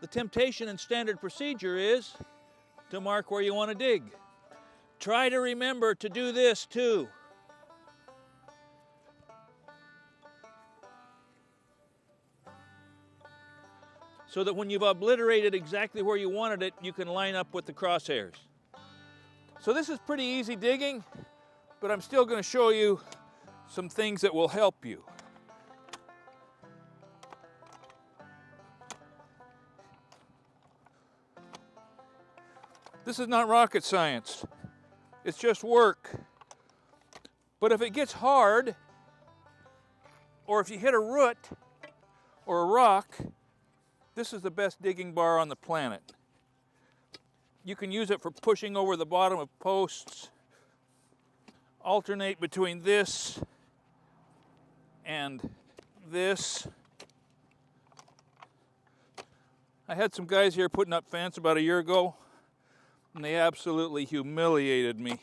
The temptation and standard procedure is to mark where you want to dig. Try to remember to do this too. So that when you've obliterated exactly where you wanted it, you can line up with the crosshairs. So this is pretty easy digging, but I'm still going to show you some things that will help you. This is not rocket science. It's just work. But if it gets hard, or if you hit a root or a rock, this is the best digging bar on the planet. You can use it for pushing over the bottom of posts, alternate between this and this. I had some guys here putting up fence about a year ago, and they absolutely humiliated me.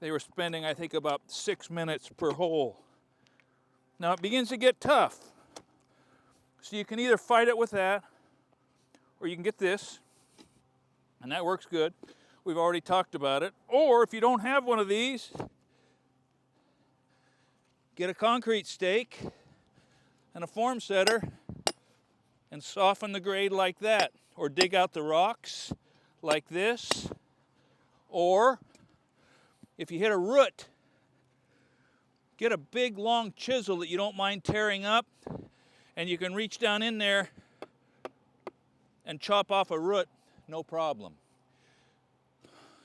They were spending, I think, about 6 minutes per hole. Now it begins to get tough. So you can either fight it with that, or you can get this, and that works good. We've already talked about it. Or if you don't have one of these, get a concrete stake and a form setter and soften the grade like that. Or dig out the rocks like this. Or if you hit a root, get a big long chisel that you don't mind tearing up, and you can reach down in there and chop off a root, no problem.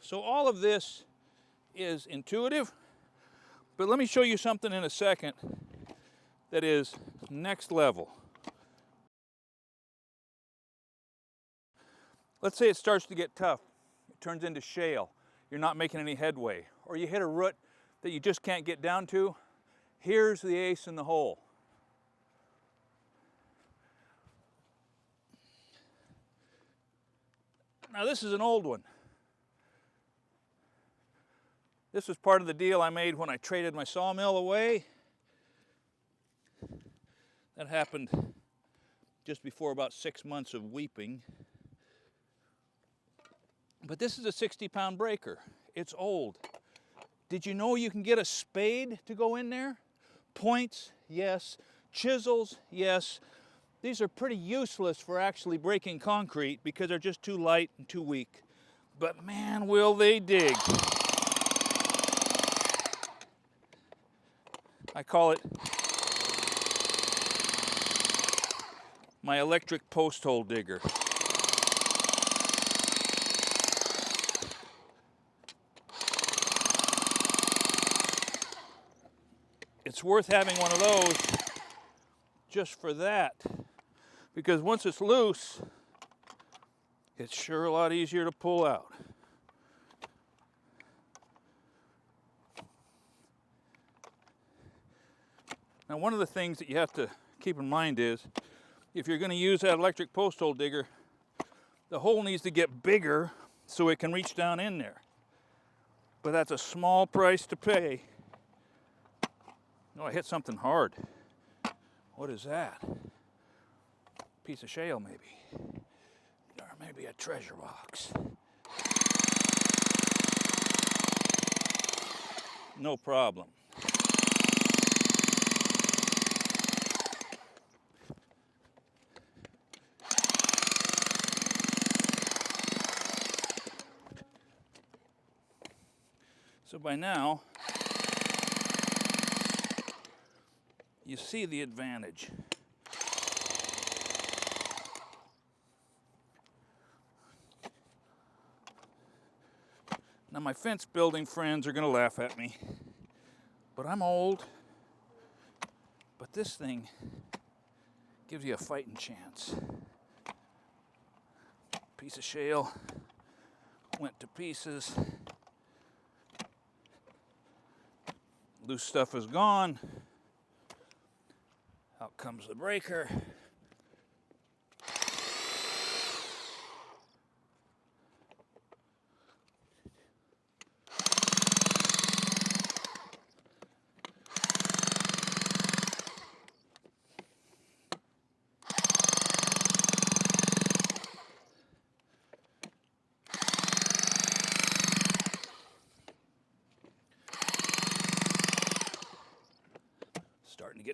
So all of this is intuitive, but let me show you something in a second that is next level. Let's say it starts to get tough. It turns into shale. You're not making any headway. Or you hit a root that you just can't get down to. Here's the ace in the hole. Now this is an old one. This was part of the deal I made when I traded my sawmill away. That happened just before about 6 months of weeping. But this is a 60-pound breaker. It's old. Did you know you can get a spade to go in there? Points, yes. Chisels, yes. These are pretty useless for actually breaking concrete because they're just too light and too weak. But man, will they dig. I call it my electric post hole digger. It's worth having one of those just for that. Because once it's loose, it's sure a lot easier to pull out. Now, one of the things that you have to keep in mind is, if you're going to use that electric post hole digger, the hole needs to get bigger so it can reach down in there. But that's a small price to pay. Oh, I hit something hard. What is that? Piece of shale, maybe. Or maybe a treasure box. No problem. So by now, you see the advantage. Now my fence building friends are going to laugh at me, but I'm old. But this thing gives you a fighting chance. Piece of shale went to pieces. Loose stuff is gone. Out comes the breaker.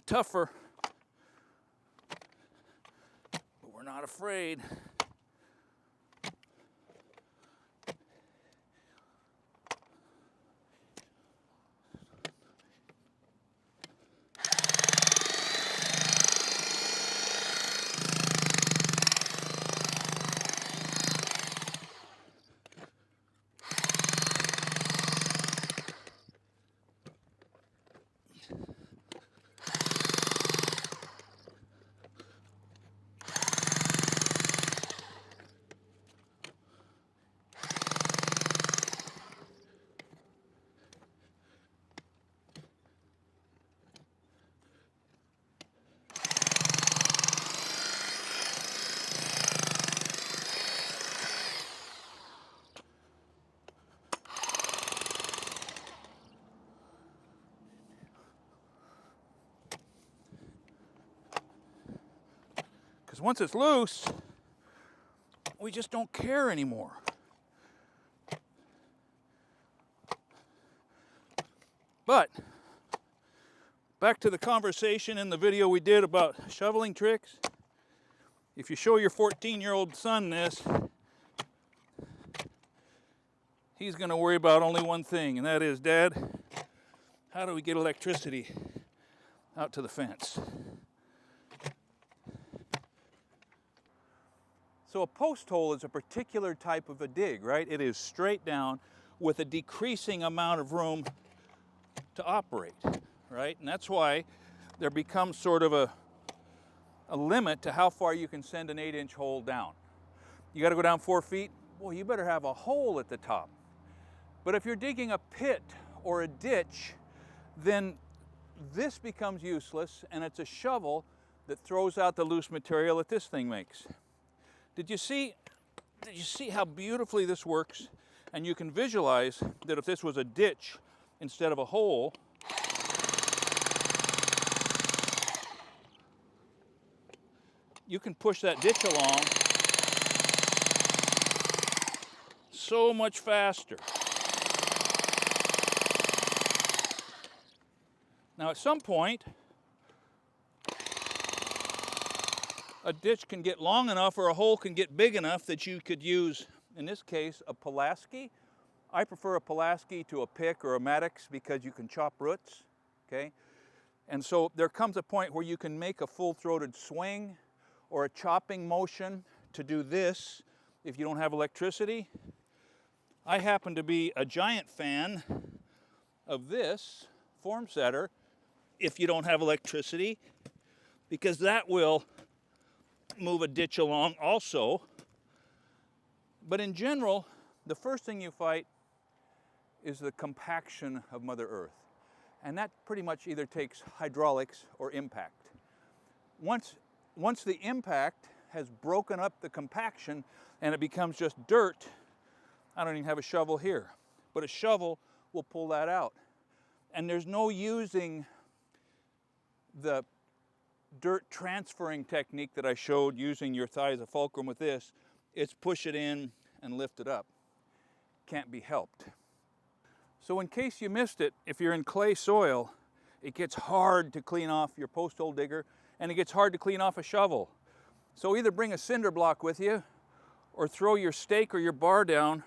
tougher, but we're not afraid. Because once it's loose, we just don't care anymore. But back to the conversation in the video we did about shoveling tricks. If you show your 14-year-old son this, he's going to worry about only one thing, and that is, Dad, how do we get electricity out to the fence? So a post hole is a particular type of a dig, right? It is straight down with a decreasing amount of room to operate, right? And that's why there becomes sort of a limit to how far you can send an 8-inch hole down. You got to go down 4 feet? Well, you better have a hole at the top. But if you're digging a pit or a ditch, then this becomes useless, and it's a shovel that throws out the loose material that this thing makes. Did you see how beautifully this works? And you can visualize that if this was a ditch instead of a hole, you can push that ditch along so much faster. Now at some point, a ditch can get long enough or a hole can get big enough that you could use, in this case, a Pulaski. I prefer a Pulaski to a pick or a Maddox because you can chop roots, okay? And so there comes a point where you can make a full-throated swing or a chopping motion to do this if you don't have electricity. I happen to be a giant fan of this form setter if you don't have electricity, because that will move a ditch along also. But in general, the first thing you fight is the compaction of Mother Earth. And that pretty much either takes hydraulics or impact. Once the impact has broken up the compaction and it becomes just dirt, I don't even have a shovel here, but a shovel will pull that out. And there's no using the dirt transferring technique that I showed using your thigh as a fulcrum with this. It's push it in and lift it up. Can't be helped. So in case you missed it, if you're in clay soil, it gets hard to clean off your post hole digger, and it gets hard to clean off a shovel. So either bring a cinder block with you or throw your stake or your bar down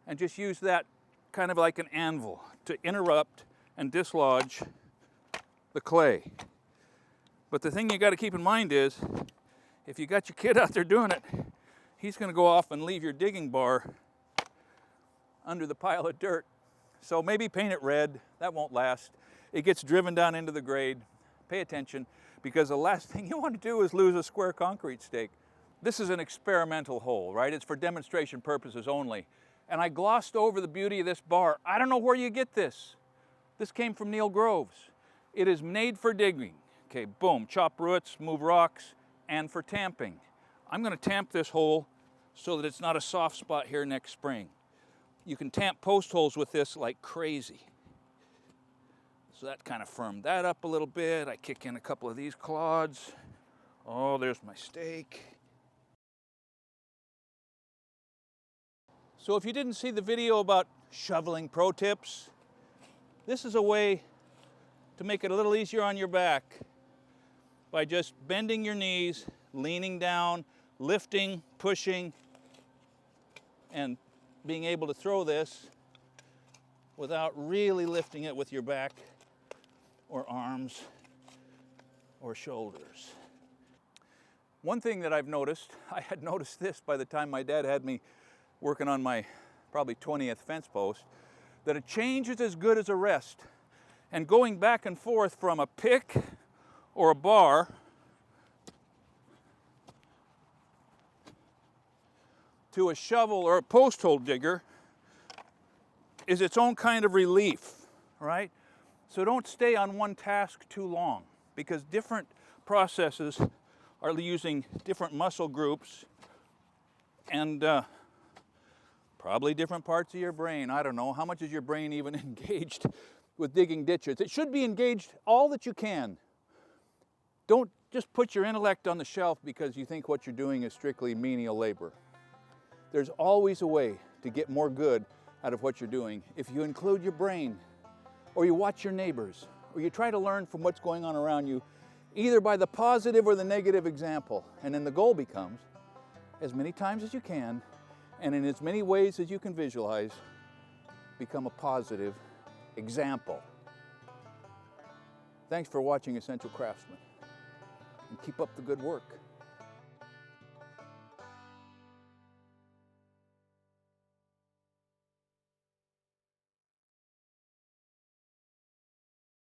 and just use that kind of like an anvil to interrupt and dislodge the clay. But the thing you got to keep in mind is, if you got your kid out there doing it, he's going to go off and leave your digging bar under the pile of dirt. So maybe paint it red. That won't last. It gets driven down into the grade. Pay attention, because the last thing you want to do is lose a square concrete stake. This is an experimental hole, right? It's for demonstration purposes only. And I glossed over the beauty of this bar. I don't know where you get this. This came from Neil Groves. It is made for digging. Okay, boom, chop roots, move rocks, and for tamping. I'm going to tamp this hole so that it's not a soft spot here next spring. You can tamp post holes with this like crazy. So that kind of firmed that up a little bit. I kick in a couple of these clods. Oh, there's my stake. So if you didn't see the video about shoveling pro tips, this is a way to make it a little easier on your back by just bending your knees, leaning down, lifting, pushing, and being able to throw this without really lifting it with your back or arms or shoulders. One thing that I've noticed, I had noticed this by the time my dad had me working on my probably 20th fence post, that a change is as good as a rest. And going back and forth from a pick or a bar to a shovel or a post hole digger is its own kind of relief, right? So don't stay on one task too long, because different processes are using different muscle groups and probably different parts of your brain. I don't know, how much is your brain even engaged with digging ditches? It should be engaged all that you can. Don't just put your intellect on the shelf because you think what you're doing is strictly menial labor. There's always a way to get more good out of what you're doing if you include your brain, or you watch your neighbors, or you try to learn from what's going on around you, either by the positive or the negative example. And then the goal becomes, as many times as you can, and in as many ways as you can visualize, become a positive example. Thanks for watching Essential Craftsman, and keep up the good work.